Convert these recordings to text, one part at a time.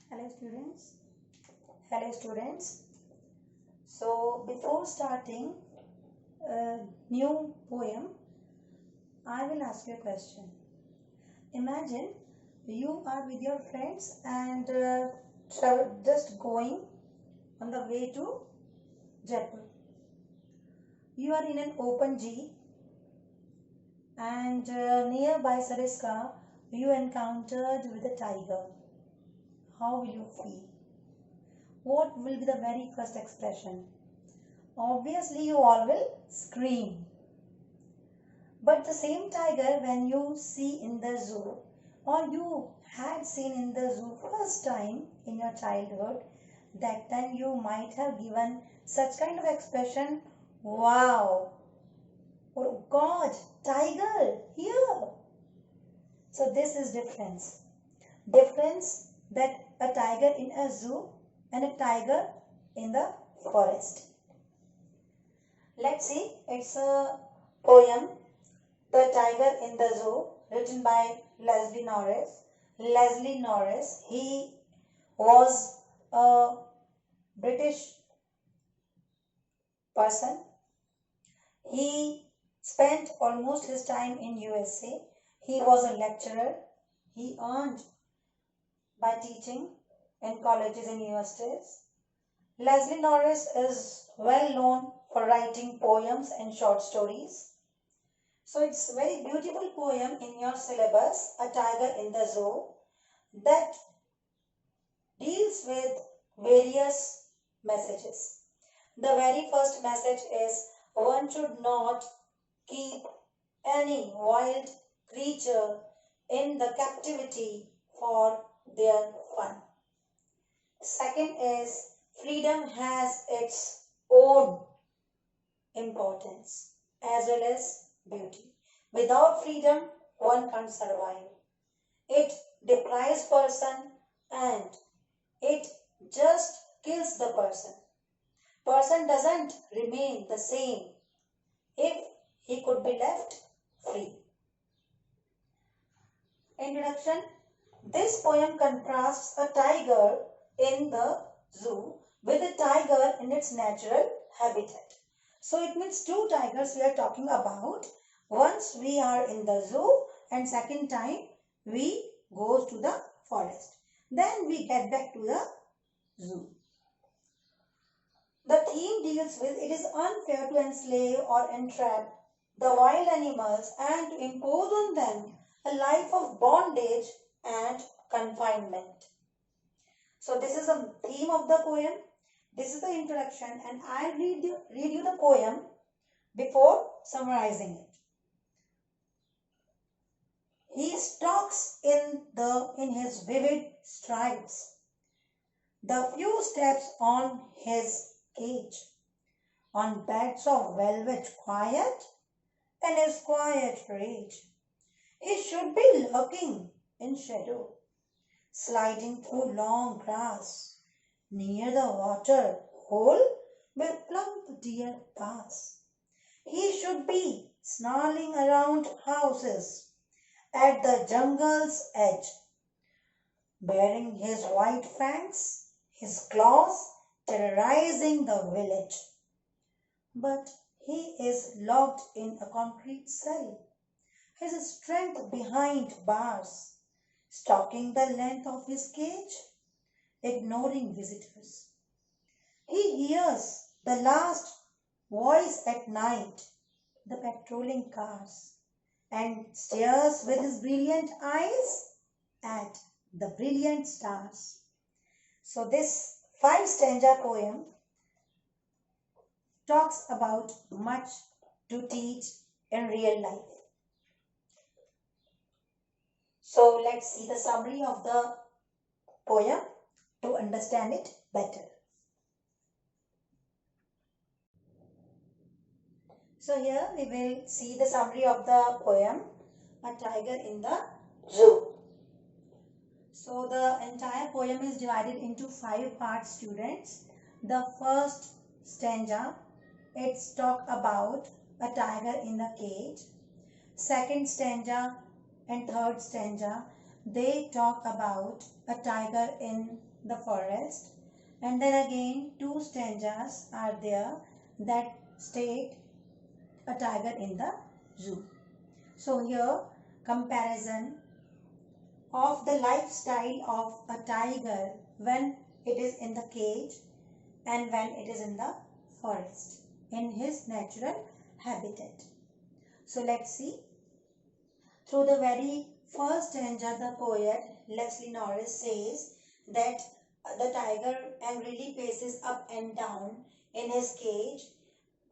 Hello students. Hello students. So before starting a new poem, I will ask you a question. Imagine you are with your friends and just going on the way to Jaipur. You are in an open jeep and nearby Sariska you encountered with a tiger. How will you feel? What will be the very first expression? Obviously, you all will scream. But the same tiger, when you see in the zoo, or you had seen in the zoo first time in your childhood, that time you might have given such kind of expression, wow, oh God, tiger, here. So this is difference. Difference that a tiger in a zoo and a tiger in the forest. Let's see, it's a poem, The Tiger in the Zoo, written by Leslie Norris. Leslie Norris, he was a British person. He spent almost his time in USA. He was a lecturer. He earned by teaching in colleges and universities. Leslie Norris is well known for writing poems and short stories. So it's a very beautiful poem in your syllabus, A Tiger in the Zoo, that deals with various messages. The very first message is one should not keep any wild creature in the captivity for their fun. Second is freedom has its own importance as well as beauty. Without freedom, one can't survive. It deprives person and it just kills the person. Person doesn't remain the same if he could be left free. Introduction. This poem contrasts a tiger in the zoo with a tiger in its natural habitat. So it means two tigers we are talking about. Once we are in the zoo and second time we go to the forest. Then we get back to the zoo. The theme deals with it is unfair to enslave or entrap the wild animals and to impose on them a life of bondage and confinement. So this is the theme of the poem. This is the introduction and I'll read you the poem before summarizing it. He stalks in his vivid strides, the few steps on his cage, on beds of velvet quiet and his quiet rage. He should be lurking in shadow, sliding through long grass, near the water hole where plump deer pass. He should be snarling around houses at the jungle's edge, baring his white fangs, his claws terrorizing the village. But he is locked in a concrete cell, his strength behind bars, stalking the length of his cage, ignoring visitors. He hears the last voice at night, the patrolling cars, and stares with his brilliant eyes at the brilliant stars. So this 5 stanza poem talks about much to teach in real life. So let's see the summary of the poem to understand it better. So here we will see the summary of the poem, A Tiger in the Zoo. So the entire poem is divided into 5 parts, students. The first stanza, it's talk about a tiger in the cage. Second stanza and third stanza, they talk about a tiger in the forest, and then again two stanzas are there that state a tiger in the zoo. So here comparison of the lifestyle of a tiger when it is in the cage and when it is in the forest in his natural habitat. So let's see. Through the very first stanza, the poet Leslie Norris says that the tiger angrily paces up and down in his cage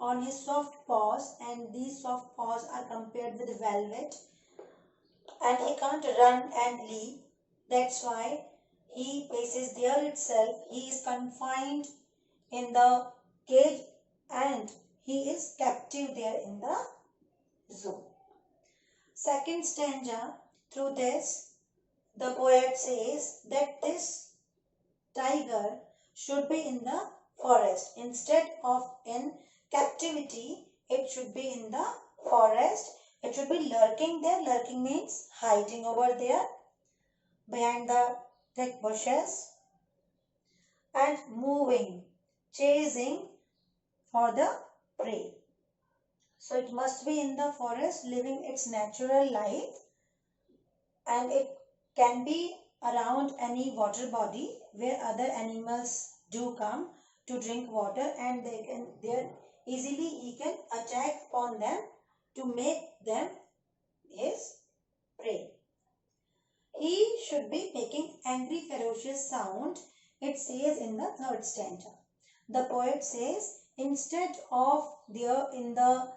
on his soft paws, and these soft paws are compared with velvet, and he can't run and leap. That's why he paces there itself. He is confined in the cage and he is captive there in the zoo. Second stanza, through this, the poet says that this tiger should be in the forest. Instead of in captivity, it should be in the forest. It should be lurking there. Lurking means hiding over there behind the thick bushes and moving, chasing for the prey. So it must be in the forest living its natural life, and it can be around any water body where other animals do come to drink water, and they can there easily he can attack upon them to make them his prey. He should be making angry ferocious sound, it says in the third stanza. The poet says instead of there in the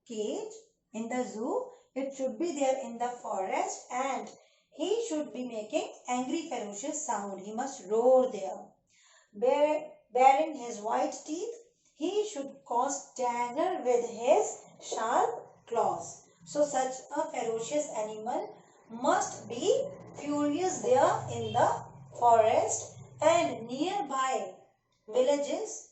cage in the zoo, it should be there in the forest, and he should be making angry ferocious sound. He must roar there. Baring his white teeth, he should cause terror with his sharp claws. So such a ferocious animal must be furious there in the forest, and nearby villages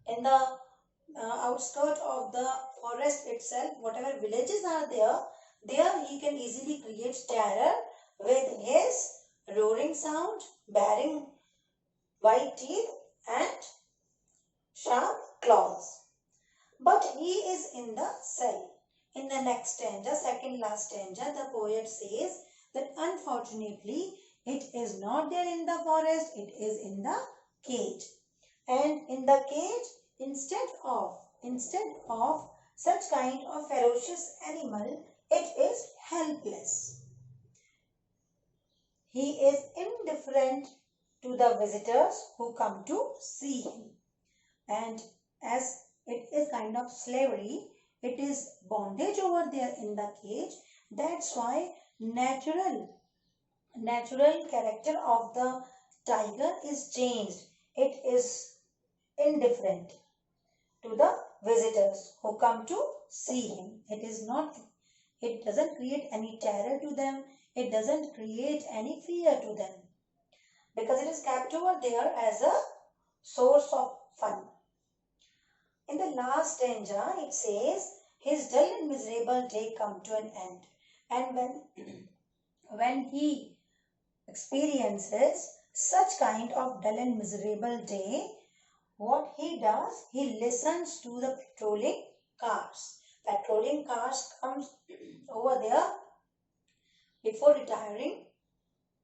in the outskirt of the forest itself, whatever villages are there, there he can easily create terror with his roaring sound, baring white teeth and sharp claws. But he is in the cell. In the next stanza, second last stanza, the poet says that unfortunately it is not there in the forest, it is in the cage. And in the cage, instead of such kind of ferocious animal, it is helpless. He is indifferent to the visitors who come to see him. And as it is kind of slavery, it is bondage over there in the cage. That's why natural character of the tiger is changed. It is indifferent to the visitors who come to see him. It doesn't create any terror to them. It doesn't create any fear to them, because it is kept over there as a source of fun. In the last stanza, it says, his dull and miserable day come to an end. And when he experiences such kind of dull and miserable day, what he does, he listens to the patrolling cars. Patrolling cars comes over there before retiring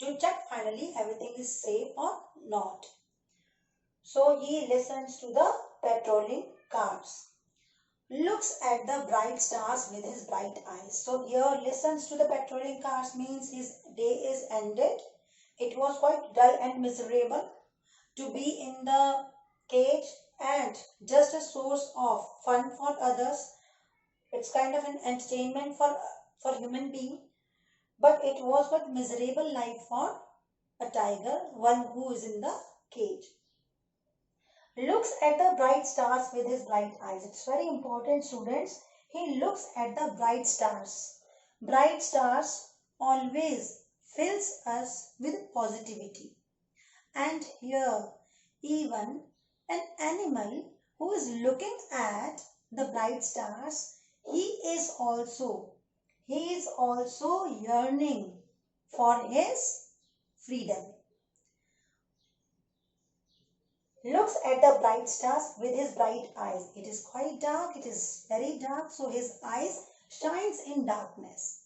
to check finally everything is safe or not. So he listens to the patrolling cars, looks at the bright stars with his bright eyes. So here listens to the patrolling cars means his day is ended. It was quite dull and miserable to be in the cage and just a source of fun for others. It's kind of an entertainment for human being, but it was but miserable life for a tiger, one who is in the cage. Looks at the bright stars with his bright eyes. It's very important, students. He looks at the bright stars. Bright stars always fills us with positivity. And here, even an animal who is looking at the bright stars, he is also yearning for his freedom. looks at the bright stars with his bright eyes. It is quite dark, it is very dark, so his eyes shines in darkness.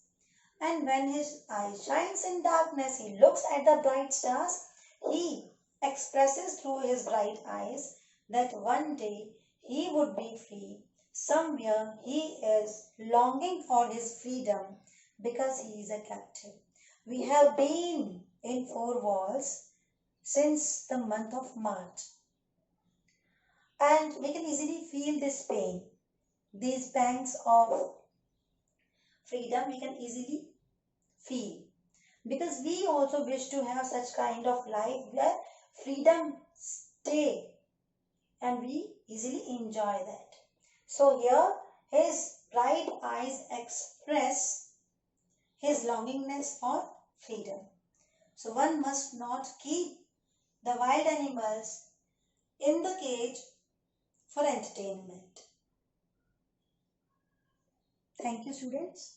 And when his eye shines in darkness, he looks at the bright stars. He expresses through his bright eyes that one day he would be free. Somewhere he is longing for his freedom because he is a captive. We have been in four walls since the month of March, and we can easily feel this pain, these pangs of freedom we can easily feel, because we also wish to have such kind of life where freedom stay and we easily enjoy that. So here his bright eyes express his longingness for freedom. So one must not keep the wild animals in the cage for entertainment. Thank you, students.